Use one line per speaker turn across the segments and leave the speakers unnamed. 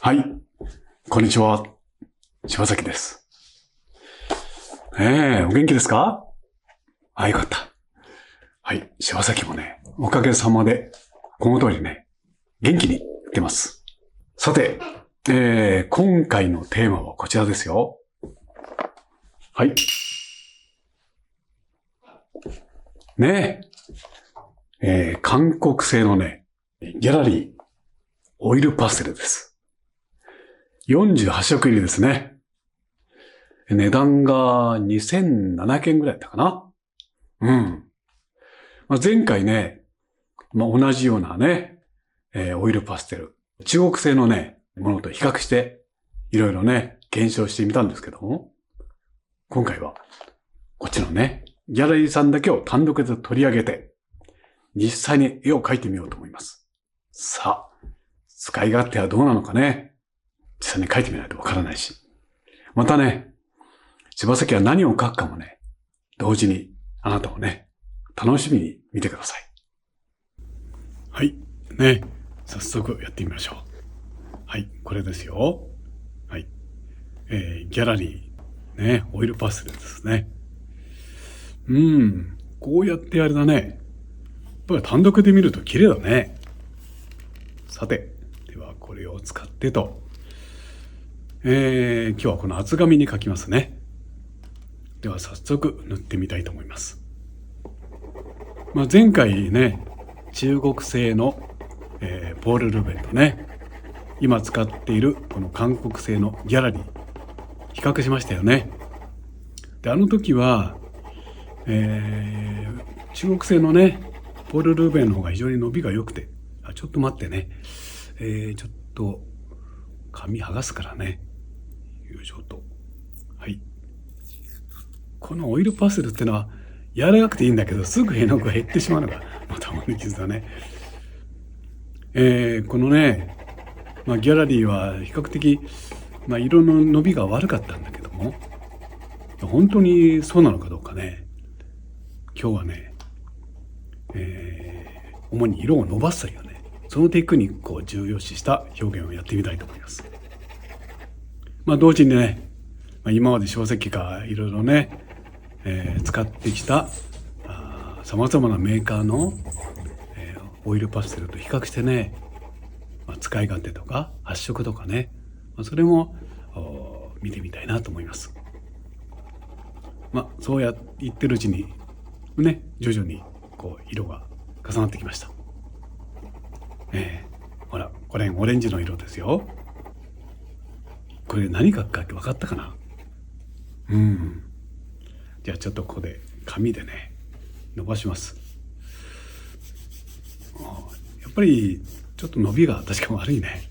はい。こんにちは。柴崎です。お元気ですか？よかった。はい。柴崎もね、おかげさまで、この通りね、元気にやってます。さて、今回のテーマはこちらですよ。はい。韓国製のね、ギャラリー、オイルパステルです。48色入りですね。値段が2007件ぐらいだったかな。前回ね、同じようなね、オイルパステル、中国製のね、ものと比較して、いろいろね、検証してみたんですけども、今回は、こっちのね、ギャラリーさんだけを単独で取り上げて、実際に絵を描いてみようと思います。さあ、使い勝手はどうなのかね、実際に描いてみないとわからないし。またね、柴崎は何を描くかもね、同時にあなたもね、楽しみに見てください。はい。ね。早速やってみましょう。はい。これですよ。はい。ギャラリー。ね。オイルパステルですね。こうやってあれだね。やっぱり単独で見ると綺麗だね。さて。ではこれを使ってと。今日はこの厚紙に描きますね。では早速塗ってみたいと思います。前回ね、中国製の、ポール・ルベンとね、今使っているこの韓国製のギャラリー、比較しましたよね。で、あの時は、中国製のね、ポール・ルベンの方が非常に伸びが良くて、ちょっと待ってね、ちょっと紙剥がすからね。よいしょと。はい。このオイルパステルってのは柔らかくていいんだけど、すぐ絵の具が減ってしまうのがまた大傷だね。このね、ギャラリーは比較的、色の伸びが悪かったんだけども、本当にそうなのかどうかね、今日はね、主に色を伸ばすというね、そのテクニックを重要視した表現をやってみたいと思います。同時にね、今まで小石がいろいろね、使ってきたさまざまなメーカーの、オイルパステルと比較してね、使い勝手とか発色とかね、それも見てみたいなと思います。そうやって言ってるうちにね、徐々にこう色が重なってきました。ほら、これオレンジの色ですよ。これ何書くか分かったかな？じゃあちょっとここで紙でね、伸ばします。やっぱりちょっと伸びが確か悪いね。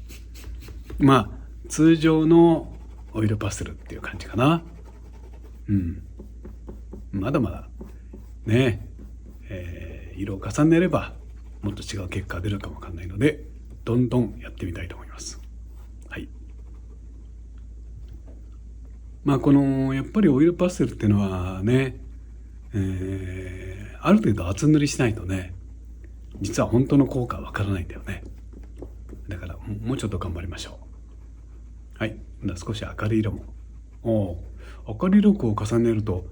通常のオイルパステルっていう感じかな。まだまだね、色を重ねればもっと違う結果が出るかもわかんないので、どんどんやってみたいと思います。はい。このやっぱりオイルパステルっていうのはね、ある程度厚塗りしないとね、実は本当の効果はわからないんだよね。だからもうちょっと頑張りましょう。はい。少し明るい色も。明るい色を重ねると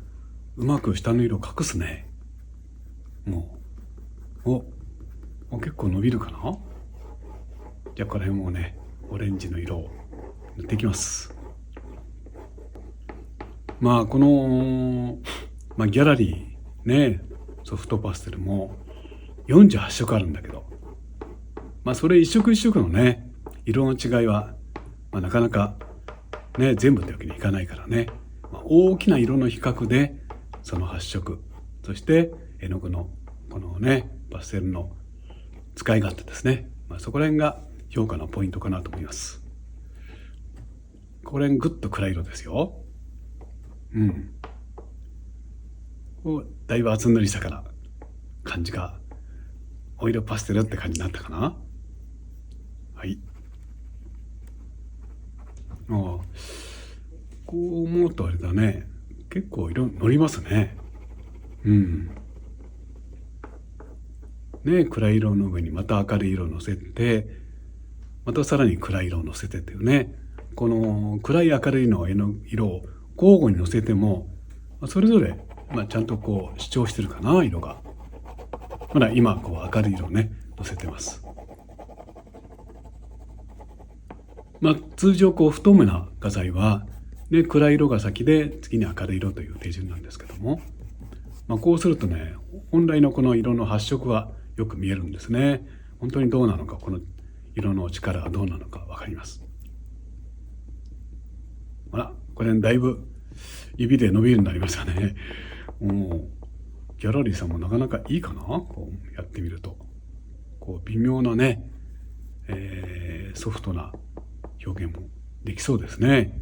うまく下の色を隠すね。結構伸びるかな。じゃあこの辺もね、オレンジの色を塗っていきます。この、ギャラリーね、ソフトパステルも48色あるんだけど、それ一色一色のね、色の違いは、なかなかね、全部ってわけにいかないからね、大きな色の比較でその発色、そして絵の具のこのね、パステルの使い勝手ですね、そこら辺が評価のポイントかなと思います。これぐっと暗い色ですよ。だいぶ厚塗りしたから感じがオイルパステルって感じになったかな。はい。こう思うとあれだね、結構色乗りますね。暗い色の上にまた明るい色をのせて、またさらに暗い色をのせてっていうね、この暗い明るいの絵の色を交互にのせても、それぞれ、ちゃんとこう主張してるかな、色が。ほら、今、こう明るい色をね、のせてます。通常、こう、不透明な画材は、ね、暗い色が先で、次に明るい色という手順なんですけども、こうするとね、本来のこの色の発色がよく見えるんですね。本当にどうなのか、この色の力がどうなのかわかります。ほら、これだいぶ指で伸びるようになりましたね。ギャラリーさんもなかなかいいかな、こうやってみると。こう微妙なね、ソフトな表現もできそうですね。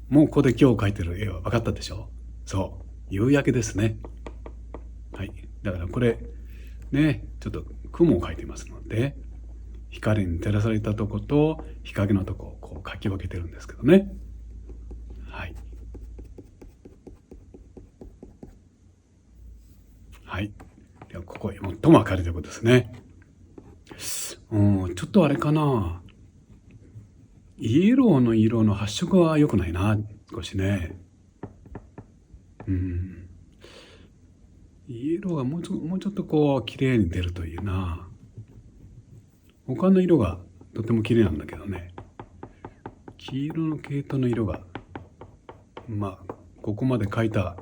もうここで今日描いてる絵は分かったでしょ。そう、夕焼けですね。はい。だからこれ、ね、ちょっと雲を描いてますので、光に照らされたとこと日陰のとこをこう描き分けてるんですけどね。はい。はい。ではここへ最も明るいところですね。ちょっとあれかな。イエローの色の発色は良くないな、少しね。イエローがもうちょっとこう綺麗に出るといいな。他の色がとても綺麗なんだけどね。黄色の系統の色が、ここまで描いた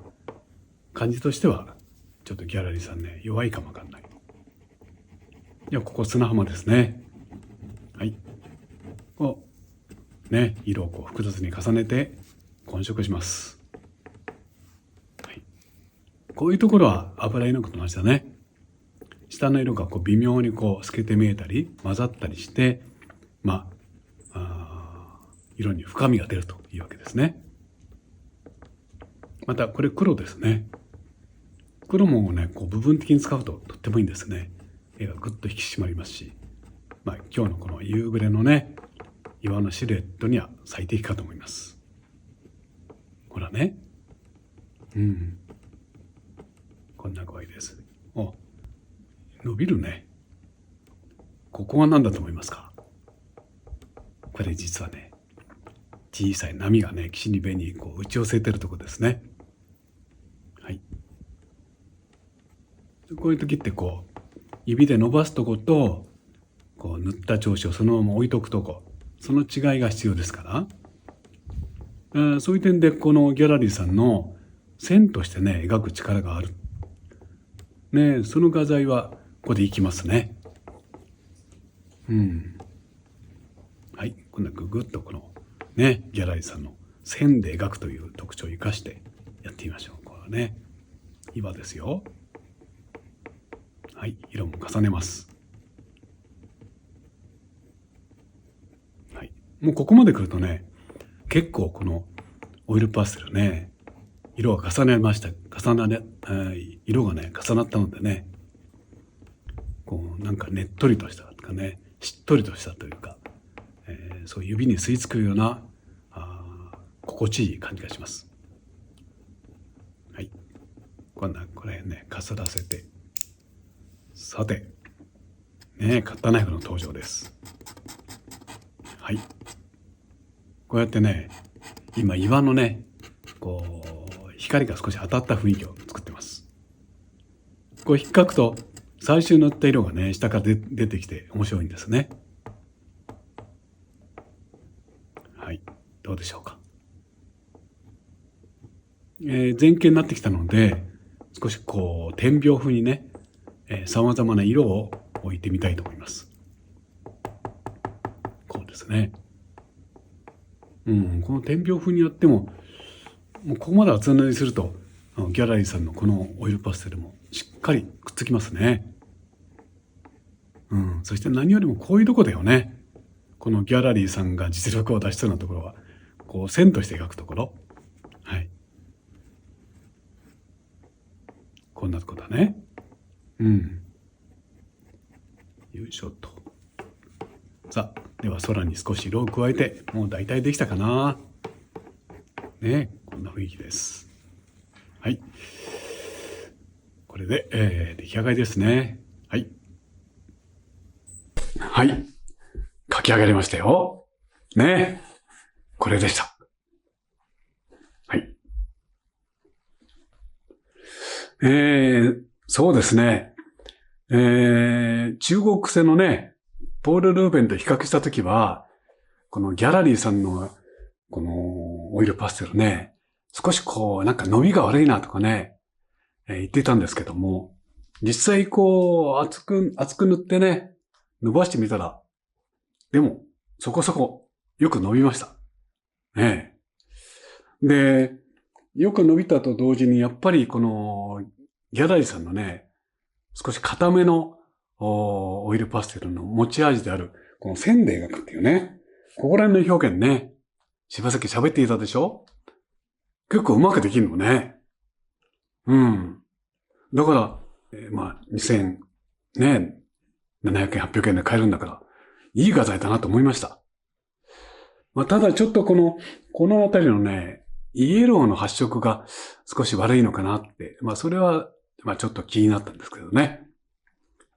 感じとしては、ちょっとギャラリーさんね、弱いかもわかんない。では、ここ砂浜ですね。はい。こう、ね、色をこう複雑に重ねて混色します。はい。こういうところは油絵の具と同じだね。下の色がこう微妙にこう透けて見えたり混ざったりして、色に深みが出るというわけですね。またこれ黒ですね。黒もね、こう部分的に使うととってもいいんですね。絵がぐっと引き締まりますし、今日のこの夕暮れのね、岩のシルエットには最適かと思います。ほらね。こんな具合です。伸びるね。ここは何だと思いますか？これ実はね、小さい波がね、岸に辺にこう打ち寄せてるとこですね。はい。こういう時ってこう指で伸ばすとことこう塗った調子をそのまま置いとくとこ、その違いが必要ですから、そういう点でこのギャラリーさんの線としてね描く力がある。ね、その画材はここでいきますね。はい、こんなぐぐっとこのねギャラリーさんの線で描くという特徴を生かしてやってみましょう。これね、岩ですよ。はい、色も重ねます。はい、もうここまで来るとね、結構このオイルパステルね、色が重ねました。色がね重なったのでね、こうなんかねっとりとしたとかね、しっとりとしたというか、そう指に吸い付くような心地いい感じがします。はい、これねかすらせて、さてね、カッターナイフの登場です。はい、こうやってね、今岩のねこう光が少し当たった雰囲気を作ってます。こう引っかくと最終塗った色がね下から出てきて面白いんですね。はい、どうでしょうか。前景になってきたので、少しこう点描風にね、さまざまな色を置いてみたいと思います。こうですね。この点描風によっても、もうここまで厚塗りするとギャラリーさんのこのオイルパステルもしっかりくっつきますね。そして何よりもこういうとこだよね。このギャラリーさんが実力を出しそうなところは、こう線として描くところ。はい。こんなとこだね。よいしょと。さあ、では空に少し色を加えて、もう大体できたかな。ね、こんな雰囲気です。はい。これで、出来上がりですね。はい。はい。書き上がりましたよ。ね。これでした。はい。そうですね。中国製のね、ポール・ルーベンと比較したときは、このギャラリーさんの、このオイルパステルね、少しこう、なんか伸びが悪いなとかね、言ってたんですけども、実際こう、厚く塗ってね、伸ばしてみたら、でも、そこそこ、よく伸びました。ねえ。で、よく伸びたと同時に、やっぱりこの、ギャラリーさんのね、少し固めのオイルパステルの持ち味である、この線で描くっていうね、ここら辺の表現ね、柴崎喋っていたでしょ？結構うまくできるのね。うん。だから、まあ、2000、ね、700円、800円で買えるんだから、いい画材だなと思いました。まあ、ただちょっとこのあたりのね、イエローの発色が少し悪いのかなって、まあ、それは、まあ、ちょっと気になったんですけどね。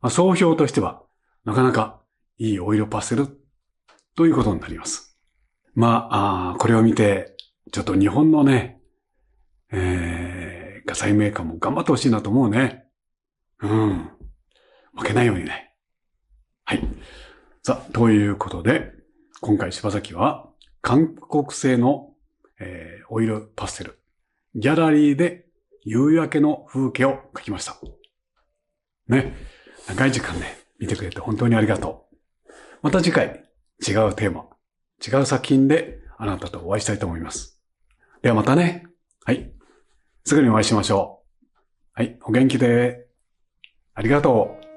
まあ、総評としては、なかなかいいオイルパステルということになります。まあ、これを見て、ちょっと日本のね、画材メーカーも頑張ってほしいなと思うね。うん。負けないようにね。はい。さあ、ということで、今回柴崎は、韓国製の、オイルパステル、ギャラリーで夕焼けの風景を描きました。ね。長い時間ね、見てくれて本当にありがとう。また次回、違うテーマ、違う作品であなたとお会いしたいと思います。ではまたね。はい。すぐにお会いしましょう。はい。お元気で。ありがとう。